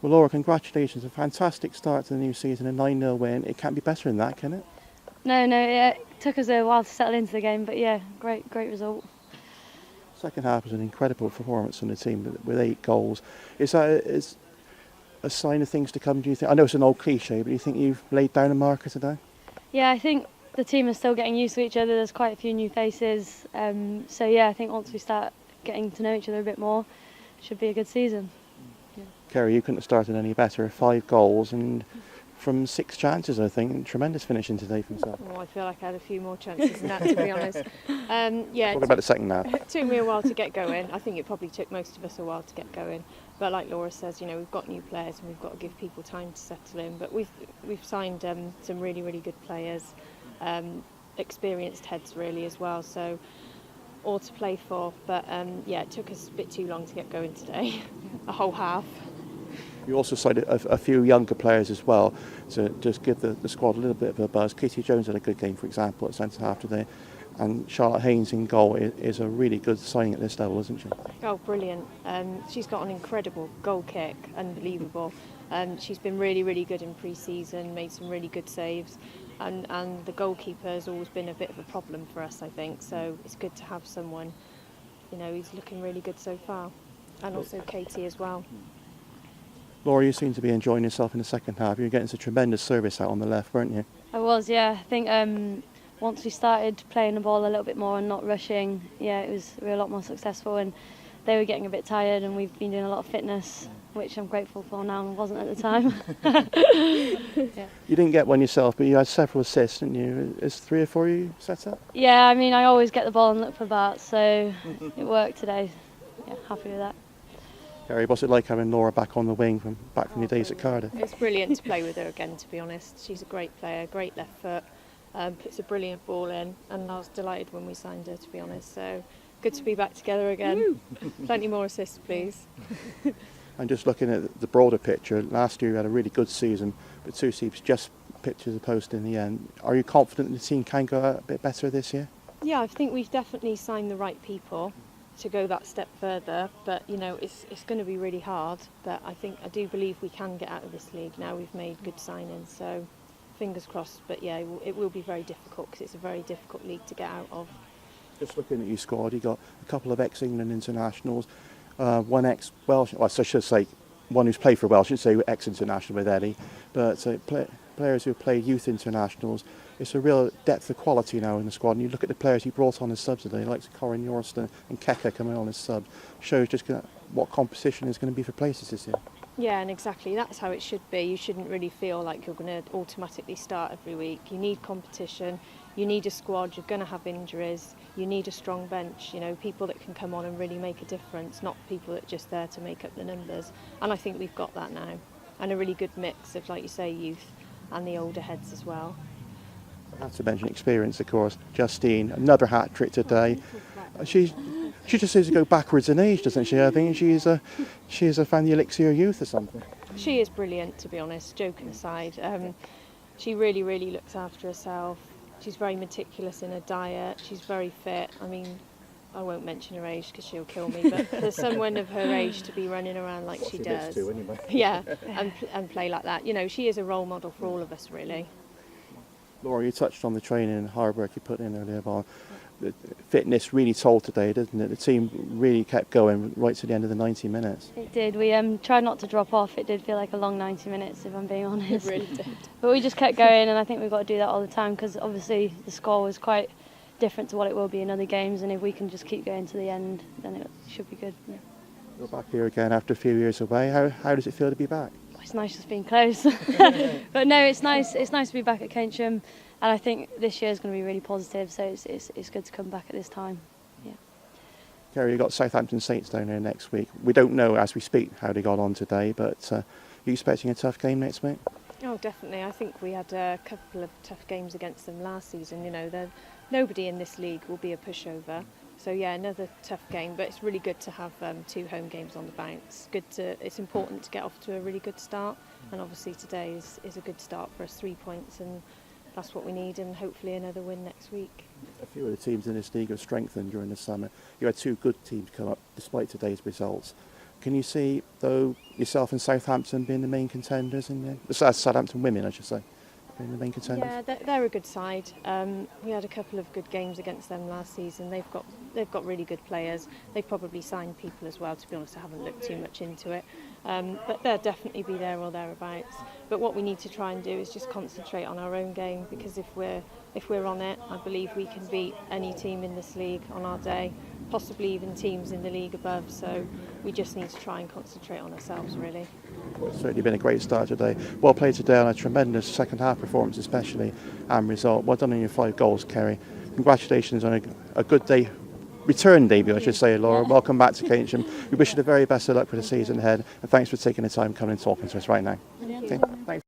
Well, Laura, congratulations. A fantastic start to the new season, a 9-0 win. It can't be better than that, can it? No, it took us a while to settle into the game, but yeah, great result. Second half was an incredible performance from the team with 8 goals. Is that a sign of things to come, do you think? I know it's an old cliche, but do you think you've laid down a marker today? Yeah, I think the team is still getting used to each other. There's quite a few new faces. So yeah, I think once we start getting to know each other a bit more, it should be a good season. Yeah. Kerry, you couldn't have started any better. 5 goals and from 6 chances, I think. Tremendous finishing today from yourself. Oh, I feel like I had a few more chances than that, to be honest. Talk about the second half. It took me a while to get going. I think it probably took most of us a while to get going. But like Laura says, we've got new players and we've got to give people time to settle in. But we've signed some really, really good players, experienced heads really as well. So all to play for. But it took us a bit too long to get going today, a whole half. You also signed a few younger players as well to just give the squad a little bit of a buzz. Katie Jones had a good game, for example, at centre half today. And Charlotte Haynes in goal is a really good signing at this level, isn't she? Oh, brilliant. She's got an incredible goal kick, unbelievable. She's been really, really good in pre-season, made some really good saves. And the goalkeeper has always been a bit of a problem for us, I think. So it's good to have someone, who's looking really good so far. And also Katie as well. Laura, you seem to be enjoying yourself in the second half. You were getting some tremendous service out on the left, weren't you? I was, yeah. I think once we started playing the ball a little bit more and not rushing, we were a lot more successful, and they were getting a bit tired, and we've been doing a lot of fitness, which I'm grateful for now and wasn't at the time. Yeah. You didn't get one yourself, but you had several assists, didn't you? Is 3 or 4 you set up? Yeah, I mean, I always get the ball and look for Bart, so it worked today. Yeah, happy with that. Kerry, what's it like having Laura back on the wing from your days at Cardiff? It's brilliant to play with her again, to be honest. She's a great player, great left foot, puts a brilliant ball in, and I was delighted when we signed her, to be honest. So good to be back together again. Plenty more assists, please. And just looking at the broader picture, last year you had a really good season, but 2 seats just pipped the post in the end. Are you confident the team can go a bit better this year? Yeah, I think we've definitely signed the right people to go that step further, but it's going to be really hard, but I do believe we can get out of this league now. We've made good signings, so fingers crossed. But yeah, it will be very difficult because it's a very difficult league to get out of. Just looking at your squad, you got a couple of ex-England internationals, one ex-Welsh, well, I should say one who's played for Welsh, I should say ex-international with Eddie, but players who have played youth internationals. It's a real depth of quality now in the squad, and you look at the players he brought on as subs today, like Corin Yorston and Keke coming on as subs, shows just what competition is going to be for places this year. Yeah, and exactly, that's how it should be. You shouldn't really feel like you're going to automatically start every week. You need competition, you need a squad, you're going to have injuries, you need a strong bench, people that can come on and really make a difference, not people that are just there to make up the numbers. And I think we've got that now, and a really good mix of, like you say, youth and the older heads as well. Not to mention experience, of course. Justine, another hat-trick today. She just seems to go backwards in age, doesn't she? I think she's a fan of the elixir of youth or something. She is brilliant, to be honest, joking aside. She really, really looks after herself. She's very meticulous in her diet. She's very fit. I mean, I won't mention her age because she'll kill me, but for someone of her age to be running around like she does, anyway. Yeah, and play like that, she is a role model for all of us, really. Laura, you touched on the training and hard work you put in earlier on. The fitness really told today, didn't it? The team really kept going right to the end of the 90 minutes. It did. We tried not to drop off. It did feel like a long 90 minutes, if I'm being honest. It really did. But we just kept going, and I think we've got to do that all the time because obviously the score was quite different to what it will be in other games, and if we can just keep going to the end, then it should be good. Yeah. You're back here again after a few years away. How does it feel to be back? It's nice just being close. But no, it's nice. It's nice to be back at Keynsham, and I think this year is going to be really positive. So it's good to come back at this time. Yeah. Kerry, you've got Southampton Saints down there next week. We don't know as we speak how they got on today, but are you expecting a tough game next week? Oh, definitely. I think we had a couple of tough games against them last season. Nobody in this league will be a pushover. So yeah, another tough game, but it's really good to have 2 home games on the bounce. It's important to get off to a really good start, and obviously today is a good start for us, 3 points, and that's what we need, and hopefully another win next week. A few of the teams in this league have strengthened during the summer. You had 2 good teams come up despite today's results. Can you see, though, yourself and Southampton being the main contenders in the Southampton women, I should say, being the main contenders? Yeah, they're a good side. We had a couple of good games against them last season. They've got really good players. They've probably signed people as well. To be honest, I haven't looked too much into it, but they'll definitely be there or thereabouts. But what we need to try and do is just concentrate on our own game, because if we're on it, I believe we can beat any team in this league on our day, possibly even teams in the league above. So we just need to try and concentrate on ourselves, really. It's certainly been a great start today. Well played today, and a tremendous second half performance especially, and result. Well done on your 5 goals, Kerry. Congratulations on a good day, return debut I should say, Laura. Yeah. Welcome back to Keynsham. We wish you the very best of luck for the season ahead, and thanks for taking the time coming and talking to us right now. Yeah. Okay, thanks.